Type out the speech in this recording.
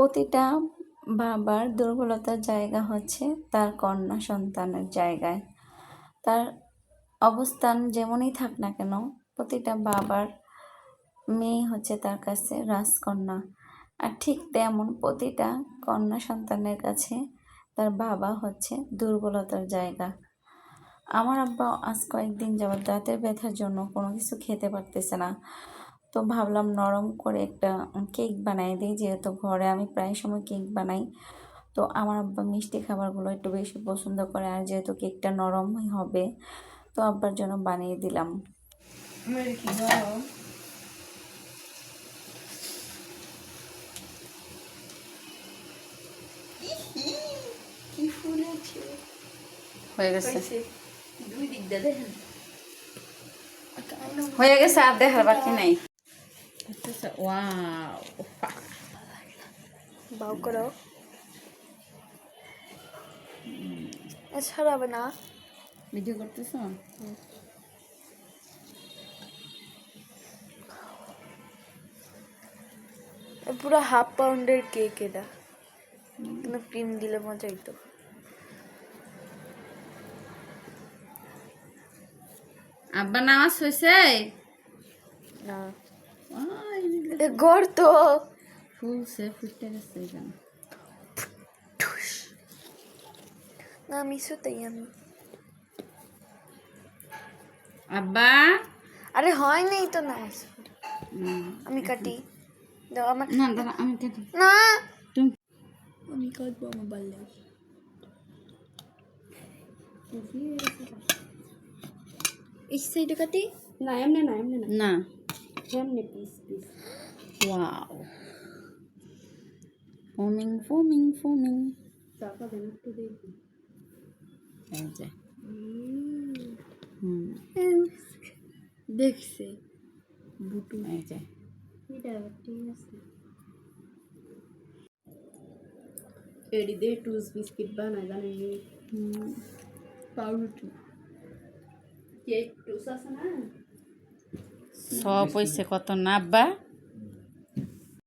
প্রতিটা বাবার দুর্বলতার জায়গা হচ্ছে তার কন্যা সন্তানের জায়গায়। তার অবস্থান যেমনই থাক না কেন, প্রতিটা বাবার মেয়ে হচ্ছে তার কাছে রাজকন্যা। আর ঠিক তেমন প্রতিটা কন্যা সন্তানের কাছে তার বাবা হচ্ছে দুর্বলতার জায়গা। আমার আব্বা আজ কয়েকদিন যাবৎ দাঁতের ব্যথার জন্য কোনো কিছু খেতে পারতেছে না। তো ভাবলাম নরম করে একটা কেক বানাই দিই, যেহেতু ঘরে আমি প্রায় সময় কেক বানাই। তো আমার আব্বা মিষ্টি খাবারগুলো একটু বেশি পছন্দ করে, আর যেহেতু কেকটা নরমই হবে তো আব্বার জন্য বানিয়ে দিলাম। কি ফুল আছে, হয়ে গেছে, দুই দিক দিয়ে দেখেন হয়ে গেছে, আর দেখার বাকি নাই। ওয়াও, বাউ করো ছাড়াবে না। ভিডিও করতেছ? পুরো হাফ পাউন্ডের কেক এটা, কিন্তু ক্রিম দিলে মজা হইতো। আব্বা নামাজ হয়েছে না গড় তো ফুলছে, ফুটতে গেছে এখানে। না মিশো তাই আমি আব্বা আরে হয় নাই তো না, আমি কাটি দাও আমার। না দাঁড়া, আমি কাটি। না তুমি আমি কাটবো আমার ভালো লাগে। এই সাইডে কাটি না, এমনি না, এমনি না, না, এমনি পিস পিস। ওয়াও, ফোমিং ফোমিং ফোমিং। চাপা দেন একটু দেখি। এই যে দেখছে বুটু, এই যে এটা ঠিক আছে। এডি দে টুস বিস্কিট বানায় জানেন, পাউরুটি কেক টুস আছে না, সব হয়েছে কত না আব্বা?